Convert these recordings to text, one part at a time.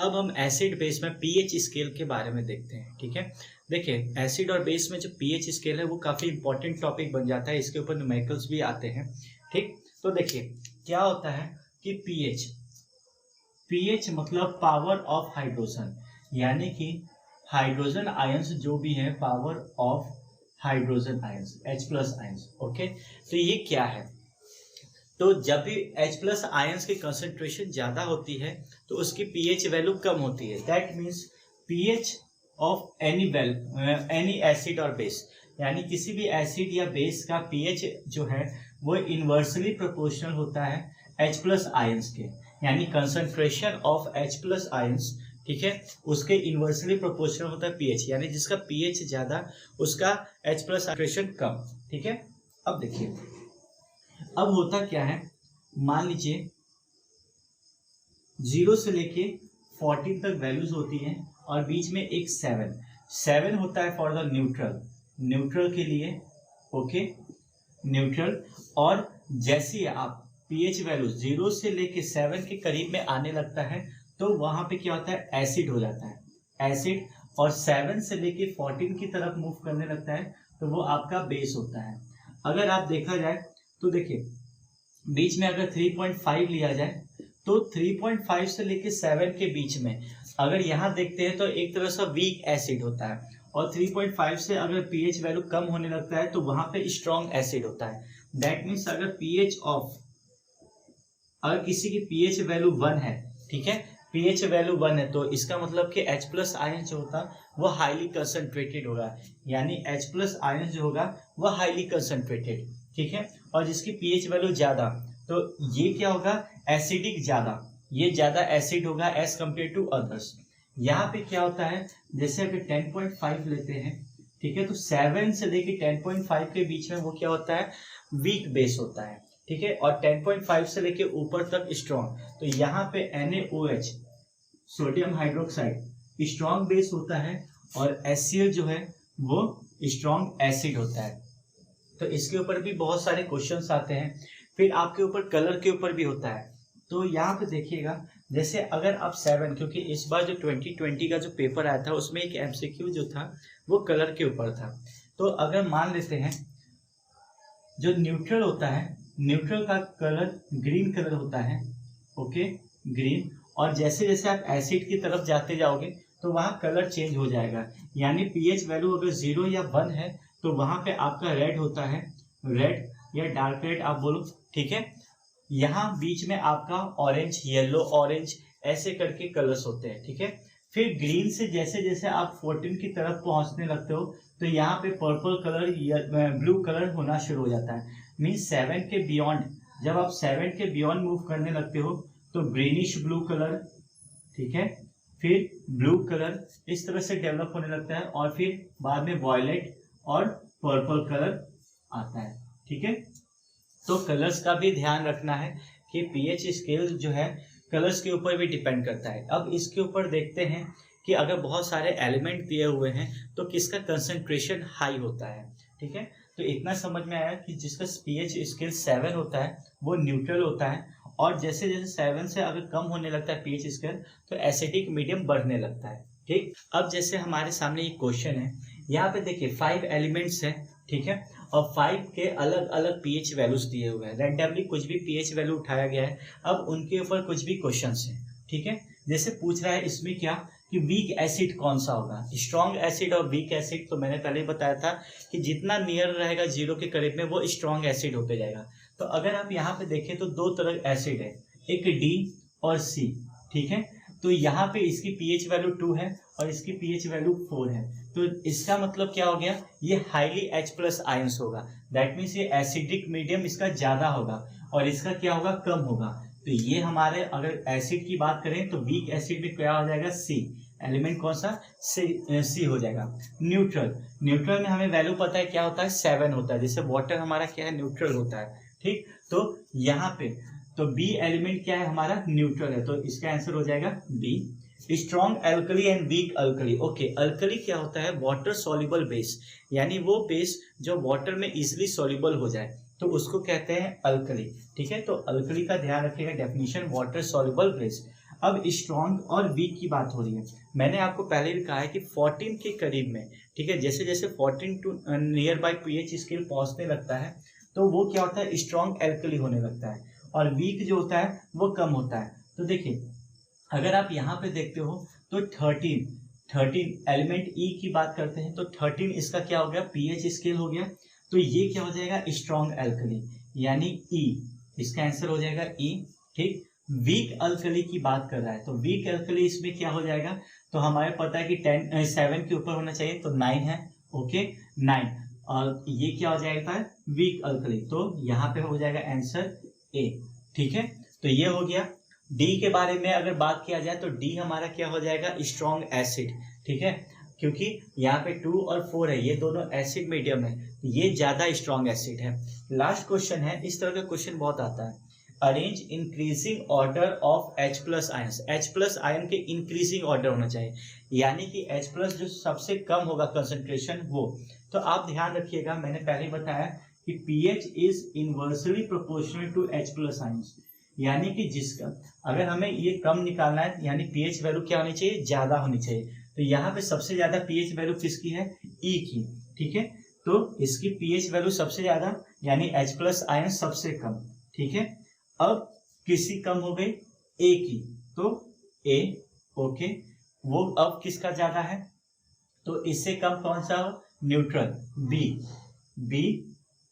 अब हम acid base में पीएच स्केल के बारे में देखते हैं। ठीक है, देखिए एसिड और बेस में जो पीएच स्केल है वो काफ़ी इंपॉर्टेंट टॉपिक बन जाता है, इसके ऊपर न्यूमेरिकल्स भी आते हैं। ठीक, तो देखिए क्या होता है कि पीएच मतलब पावर ऑफ हाइड्रोजन, यानी कि हाइड्रोजन आयंस जो भी है, power of hydrogen ions H+ ions. Okay, तो ये क्या है? तो जब भी H+ आयंस की कंसंट्रेशन ज़्यादा होती है तो उसकी पीएच वैल्यू कम होती है। That means pH of any acid और बेस, यानी किसी भी एसिड या बेस का पीएच जो है वो इन्वर्सली प्रोपोर्शनल होता है H+ आयंस के, यानी कंसंट्रेशन ऑफ H+ आयंस, ठीक है, उसके इन्वर्सली प्रोपोर्शनल होता है पीएच, यानी जिसका पीएच ज़्यादा उसका H+ कंसंट्रेशन कम। ठीक है, अब देखिए अब होता क्या है, मान लीजिए 0 से लेके 14 तक वैल्यूज होती हैं और बीच में एक 7 होता है फॉर द न्यूट्रल के लिए। Okay, neutral. और जैसे आप पीएच वैल्यू 0 से लेके 7 के करीब में आने लगता है तो वहां पे क्या होता है, एसिड हो जाता है एसिड। और 7 से लेके 14 की तरफ मूव करने लगता है तो वो आपका बेस होता है। अगर आप देखा जाए तो देखिए बीच में अगर 3.5 लिया जाए तो 3.5 से लेके 7 के बीच में अगर यहाँ देखते हैं तो एक तरह से वीक एसिड होता है, और 3.5 से अगर पीएच वैल्यू कम होने लगता है तो वहां पे स्ट्रॉन्ग एसिड होता है। दैट मीन्स अगर किसी की पीएच वैल्यू 1 है, ठीक है, पीएच वैल्यू 1 है तो इसका मतलब कि H+ आयन जो होता है वो हाईली कंसंट्रेटेड होगा, यानी H+ आयन जो होगा वो हाईली कंसंट्रेटेड। ठीक है, और जिसकी पीएच वैल्यू ज्यादा तो ये क्या होगा, एसिडिक ज्यादा, ये ज्यादा एसिड होगा एज कंपेयर टू अदर्स। यहाँ पे क्या होता है, जैसे अगर 10.5 लेते हैं, ठीक है, तो 7 से लेके 10.5 के बीच में वो क्या होता है, वीक बेस होता है। ठीक है, और 10.5 से लेके ऊपर तक स्ट्रॉन्ग। तो यहाँ पे NaOH sodium hydroxide strong base होता है और HCl जो है वो स्ट्रॉन्ग एसिड होता है। तो इसके ऊपर भी बहुत सारे क्वेश्चंस आते हैं। फिर आपके ऊपर कलर के ऊपर भी होता है। तो यहाँ पे देखिएगा, जैसे अगर आप 7, क्योंकि इस बार जो 2020 का जो पेपर आया था उसमें एक MCQ जो था वो कलर के ऊपर था। तो अगर मान लेते हैं जो न्यूट्रल होता है, न्यूट्रल का कलर ग्रीन कलर होता है। Okay, green. और जैसे जैसे आप एसिड की तरफ जाते जाओगे तो वहाँ कलर चेंज हो जाएगा, यानी पीएच वैल्यू अगर 0 या 1 है तो वहां पे आपका रेड होता है, रेड या डार्क रेड आप बोलो। ठीक है, यहाँ बीच में आपका ऑरेंज, येलो, ऑरेंज ऐसे करके कलर्स होते हैं। ठीक है, फिर ग्रीन से जैसे जैसे आप 14 की तरफ पहुंचने लगते हो तो यहाँ पे पर्पल कलर या ब्लू कलर होना शुरू हो जाता है। मीन्स 7 के बियॉन्ड, जब आप 7 के बियॉन्ड मूव करने लगते हो तो ग्रीनिश ब्लू कलर, ठीक है, फिर ब्लू कलर इस तरह से डेवलप होने लगता है और फिर बाद में वॉयलेट और पर्पल कलर आता है। ठीक है, तो कलर्स का भी ध्यान रखना है कि पीएच स्केल जो है कलर्स के ऊपर भी डिपेंड करता है। अब इसके ऊपर देखते हैं कि अगर बहुत सारे एलिमेंट दिए हुए हैं तो किसका कंसंट्रेशन हाई होता है। ठीक है, तो इतना समझ में आया कि जिसका पीएच स्केल 7 होता है वो न्यूट्रल होता है, और जैसे जैसे 7 से अगर कम होने लगता है पीएच स्केल तो एसिडिक मीडियम बढ़ने लगता है। ठीक, अब जैसे हमारे सामने एक क्वेश्चन है, यहाँ पे देखिए 5 एलिमेंट्स हैं। ठीक है, और 5 के अलग अलग पीएच वैल्यूज दिए हुए हैं, रैंडमली कुछ भी पीएच वैल्यू उठाया गया है। अब उनके ऊपर कुछ भी क्वेश्चंस हैं। ठीक है, जैसे पूछ रहा है इसमें क्या कि वीक एसिड कौन सा होगा, स्ट्रॉन्ग एसिड और वीक एसिड। तो मैंने पहले ही बताया था कि जितना नियर रहेगा 0 के करीब में वो स्ट्रॉन्ग एसिड होते जाएगा। तो अगर आप यहाँ पे देखें तो 2 तरह एसिड है, एक D और C। ठीक है, तो यहाँ पे इसकी पीएच वैल्यू 2 है और इसकी पीएच वैल्यू 4 है। तो इसका मतलब क्या हो गया, ये हाईली H+ आयंस होगा। दैट मीन्स ये एसिडिक मीडियम इसका ज्यादा होगा और इसका क्या होगा, कम होगा। तो ये हमारे अगर एसिड की बात करें तो वीक एसिड में क्या हो जाएगा, C। एलिमेंट कौन सा, C हो जाएगा। न्यूट्रल में हमें वैल्यू पता है क्या होता है, 7 होता है। जैसे वाटर हमारा क्या है, न्यूट्रल होता है। ठीक, तो यहाँ पे तो B एलिमेंट क्या है हमारा, न्यूट्रल है, तो इसका आंसर हो जाएगा B। Strong alkali and weak alkali. Okay, alkali क्या होता है, वाटर सॉल्युबल बेस, यानी वो बेस जो वाटर में इजिली सॉल्युबल हो जाए तो उसको कहते हैं अल्कली। ठीक है, तो अल्कली का ध्यान रखिएगा, डेफिनेशन वाटर सॉल्युबल बेस। अब स्ट्रॉन्ग और वीक की बात हो रही है। मैंने आपको पहले भी कहा है कि 14 के करीब में, ठीक है, जैसे जैसे 14 to near by pH scale पहुंचने लगता है तो वो क्या होता है, स्ट्रॉन्ग एल्कली होने लगता है, और वीक जो होता है वो कम होता है। तो देखिए अगर आप यहाँ पे देखते हो तो 13 एलिमेंट ई की बात करते हैं तो 13 इसका क्या हो गया, पीएच स्केल हो गया। तो ये क्या हो जाएगा, स्ट्रॉन्ग एल्कली, यानी ई, इसका आंसर हो जाएगा ई। ठीक, वीक अल्कली की बात कर रहा है तो वीक अल्कली इसमें क्या हो जाएगा, तो हमारे पता है कि 7 के ऊपर होना चाहिए तो 9 है। ओके 9, और ये क्या हो जाएगा, वीक अल्कली, तो यहाँ पे हो जाएगा आंसर ए। ठीक है, तो ये हो गया। डी के बारे में अगर बात किया जाए तो डी हमारा क्या हो जाएगा, स्ट्रॉन्ग एसिड। ठीक है, क्योंकि यहाँ पे 2 और 4 है, ये दोनों एसिड मीडियम है, ये ज्यादा स्ट्रॉन्ग एसिड है। लास्ट क्वेश्चन है, इस तरह का क्वेश्चन बहुत आता है, arrange increasing order of H plus ions. H plus ion के इंक्रीजिंग ऑर्डर होना चाहिए, यानी कि H प्लस जो सबसे कम होगा कंसंट्रेशन वो। तो आप ध्यान रखिएगा, मैंने पहले बताया कि pH is inversely proportional to H plus ions, यानी कि जिसका अगर हमें ये कम निकालना है यानी pH वैल्यू क्या होनी चाहिए, ज्यादा होनी चाहिए। तो यहाँ पे सबसे ज्यादा pH वैल्यू किसकी है, E की। ठीक है, तो इसकी pH वैल्यू सबसे ज्यादा यानी H प्लस आयन सबसे कम। ठीक है, अब किसी कम हो गई A की, तो A, ओके, वो अब किसका ज्यादा है, तो इससे कम कौन सा, न्यूट्रल, B,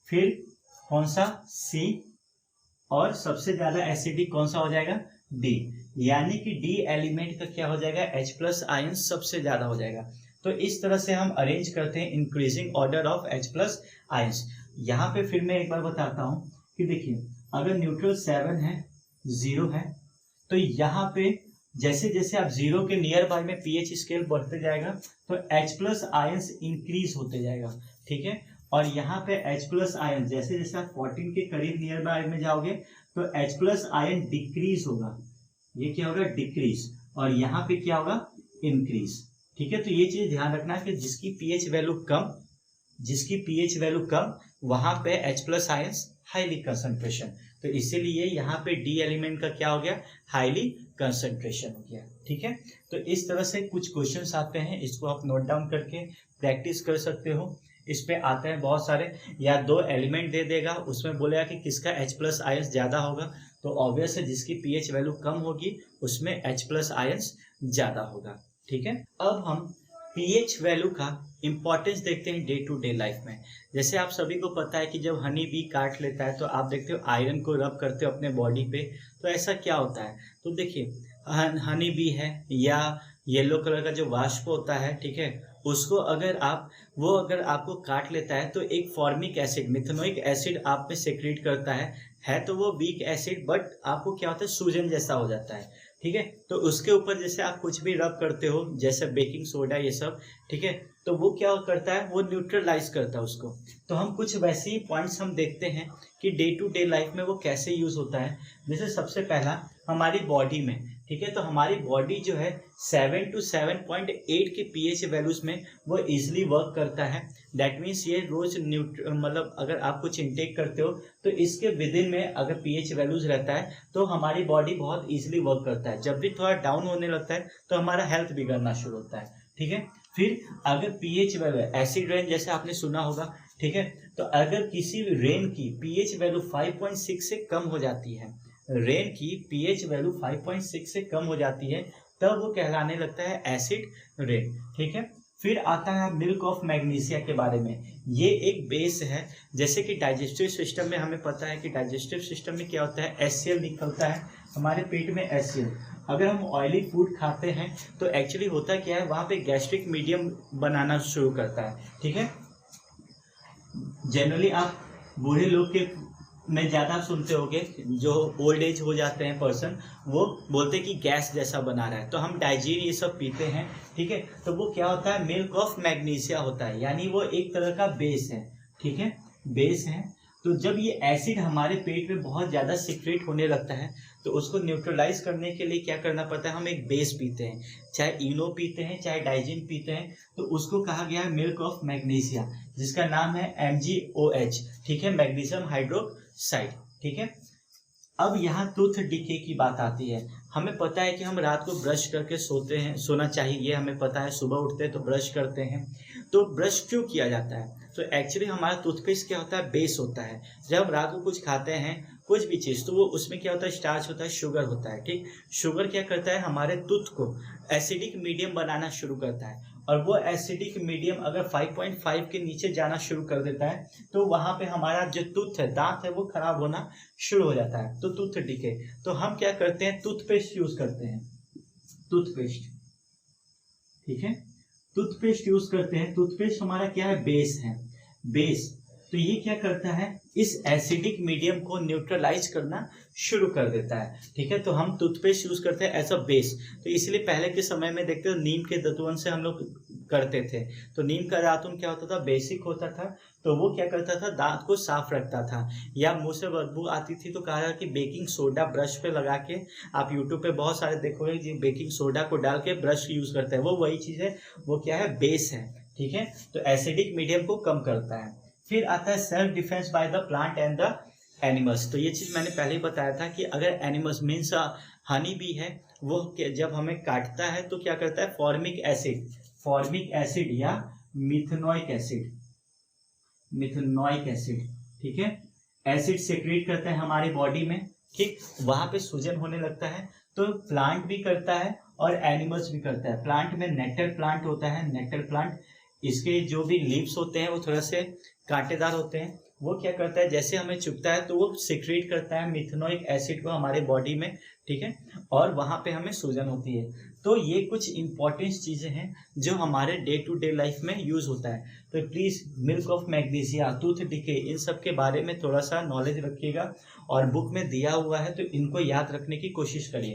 फिर कौन सा, C, और सबसे ज्यादा एसिडिक कौन सा हो जाएगा, D, यानी कि D एलिमेंट का क्या हो जाएगा, H प्लस आयन सबसे ज्यादा हो जाएगा। तो इस तरह से हम अरेंज करते हैं increasing order of H plus ions. यहाँ पे फिर मैं एक बार बताता हूँ कि देखिए अगर न्यूट्रल 7 है, 0 है, तो यहाँ पे जैसे जैसे आप 0 के नियर बाय में pH स्केल बढ़ते जाएगा तो H प्लस आयंस इंक्रीज होते जाएगा। ठीक है, और यहाँ पे H प्लस आयन जैसे जैसे आप 14 के करीब नियर बाय में जाओगे तो H प्लस आयन डिक्रीज होगा, ये क्या होगा, डिक्रीज, और यहाँ पे क्या होगा, इंक्रीज। ठीक है, तो ये चीज ध्यान रखना कि जिसकी pH वैल्यू कम वहां पे H plus ions highly concentration, तो इसीलिए यहाँ पे डी एलिमेंट का क्या हो गया, हाईली कंसंट्रेशन हो गया। ठीक है, तो इस तरह से कुछ क्वेश्चंस आते हैं, इसको आप नोट डाउन करके प्रैक्टिस कर सकते हो। इसमें आते हैं बहुत सारे, या 2 एलिमेंट दे देगा, उसमें बोलेगा कि किसका H प्लस आयंस ज्यादा होगा, तो ऑब्वियस है जिसकी pH वैल्यू कम होगी उसमें H प्लस आयंस ज्यादा होगा। ठीक है, अब हम pH वैल्यू का इंपॉर्टेंस देखते हैं डे टू डे लाइफ में। जैसे आप सभी को पता है कि जब हनी बी काट लेता है तो आप देखते हो आयरन को रब करते हो अपने बॉडी पे, तो ऐसा क्या होता है, तो देखिए हनी बी है या येलो कलर का जो वाष्प होता है, ठीक है, उसको अगर आपको काट लेता है तो एक फॉर्मिक एसिड, मिथेनोइक एसिड आप में सेक्रेट करता है तो वो वीक एसिड, बट आपको क्या होता है, सूजन जैसा हो जाता है। ठीक है, तो उसके ऊपर जैसे आप कुछ भी रब करते हो जैसे बेकिंग सोडा ये सब, ठीक है, तो वो क्या करता है, वो न्यूट्रलाइज करता है उसको। तो हम कुछ वैसे ही पॉइंट्स हम देखते हैं कि डे टू डे लाइफ में वो कैसे यूज होता है। जैसे सबसे पहला हमारी बॉडी में, ठीक है, तो हमारी बॉडी जो है 7 to 7.8 के pH वैल्यूज में वो इजिली वर्क करता है। दैट मीन्स ये रोज मतलब अगर आप कुछ इनटेक करते हो तो इसके विद इन में अगर pH वैल्यूज रहता है तो हमारी बॉडी बहुत इजिली वर्क करता है। जब भी थोड़ा डाउन होने लगता है तो हमारा हेल्थ बिगड़ना शुरू होता है। ठीक है, फिर अगर pH वैल्यू, एसिड रेन जैसे आपने सुना होगा, ठीक है, तो अगर किसी भी रेन की pH वैल्यू 5.6 से कम हो जाती है, रेन की pH वैल्यू 5.6 से कम हो जाती है, तब वो कहलाने लगता है एसिड रेन। ठीक है, फिर आता है मिल्क ऑफ मैग्नीशिया के बारे में। ये एक बेस है, जैसे कि डाइजेस्टिव सिस्टम में हमें पता है कि डाइजेस्टिव सिस्टम में क्या होता है, HCl निकलता है हमारे पेट में, HCl। अगर हम ऑयली फूड खाते हैं तो एक्चुअली होता क्या है, वहाँ पे गैस्ट्रिक मीडियम बनाना शुरू करता है। ठीक है, जनरली आप बूढ़े लोग के में ज़्यादा सुनते होंगे, जो ओल्ड एज हो जाते हैं पर्सन, वो बोलते हैं कि गैस जैसा बना रहा है, तो हम डाइजीन ये सब पीते हैं। ठीक है, तो वो क्या होता है, मिल्क ऑफ मैग्नीशिया होता है, यानी वो एक तरह का बेस है। ठीक है, बेस है। तो जब ये एसिड हमारे पेट में बहुत ज़्यादा सिक्रेट होने लगता है तो उसको न्यूट्रलाइज करने के लिए क्या करना पड़ता है, हम एक बेस पीते हैं, चाहे इनो पीते हैं चाहे डाइजीन पीते हैं, तो उसको कहा गया है मिल्क ऑफ मैग्नीशिया, जिसका नाम है MgOH। ठीक है, मैग्नीशियम हाइड्रोक्साइड। ठीक है, अब यहाँ टूथ डिके की बात आती है। हमें पता है कि हम रात को ब्रश करके सोते हैं, सोना चाहिए, हमें पता है सुबह उठते हैं तो ब्रश करते हैं। तो ब्रश क्यों किया जाता है? तो एक्चुअली हमारा टूथपेस्ट क्या होता है, बेस होता है। जब हम रात को कुछ खाते हैं कुछ भी चीज़, तो वो उसमें क्या होता है, स्टार्च होता है, शुगर होता है, ठीक। शुगर क्या करता है, हमारे टूथ को एसिडिक मीडियम बनाना शुरू करता है, और वो एसिडिक मीडियम अगर 5.5 के नीचे जाना शुरू कर देता है तो वहाँ पे हमारा जो टूथ है, दांत है, वो खराब होना शुरू हो जाता है, तो टूथ डिके। तो हम क्या करते हैं, टूथपेस्ट यूज करते हैं, टूथपेस्ट, ठीक है, टूथपेस्ट यूज करते हैं। टूथपेस्ट हमारा क्या है, बेस है, बेस। तो ये क्या करता है, इस एसिडिक मीडियम को न्यूट्रलाइज करना शुरू कर देता है, ठीक है। तो हम टूथपेस्ट यूज करते हैं एज अ बेस। तो इसलिए पहले के समय में देखते हो नीम के दातुन से हम लोग करते थे। तो नीम का दातुन क्या होता था, बेसिक होता था, तो वो क्या करता था, दांत को साफ रखता था। या मुंह से बदबू आती थी तो कहा कि बेकिंग सोडा ब्रश पे लगा के, आप यूट्यूब पे बहुत सारे देखोगे जी बेकिंग सोडा को डाल के ब्रश यूज करते हैं, वो वही चीज है, वो क्या है, बेस है, ठीक है। तो एसिडिक मीडियम को कम करता है। फिर आता है self defence by the plant and the animals. तो ये चीज मैंने पहले ही बताया था कि अगर एनिमल्स मीन्स हनी बी है, वो जब हमें काटता है तो क्या करता है, फॉर्मिक एसिड या मिथेनोइक एसिड, ठीक है, एसिड सेक्रेट करता है हमारी बॉडी में, ठीक। वहां पे सूजन होने लगता है। तो प्लांट भी करता है और एनिमल्स भी करता है। प्लांट में नेटर प्लांट होता है, नेटर प्लांट, इसके जो भी लीव्स होते हैं वो थोड़ा से कांटेदार होते हैं। वो क्या करता है, जैसे हमें चुभता है तो वो सिक्रेट करता है मिथेनोइक एसिड को हमारे बॉडी में, ठीक है, और वहां पे हमें सूजन होती है। तो ये कुछ इंपॉर्टेंट चीजें हैं जो हमारे डे टू डे लाइफ में यूज होता है। तो please milk of magnesia, tooth decay, इन सब के बारे में थोड़ा सा नॉलेज रखिएगा, और बुक में दिया हुआ है तो इनको याद रखने की कोशिश करिए।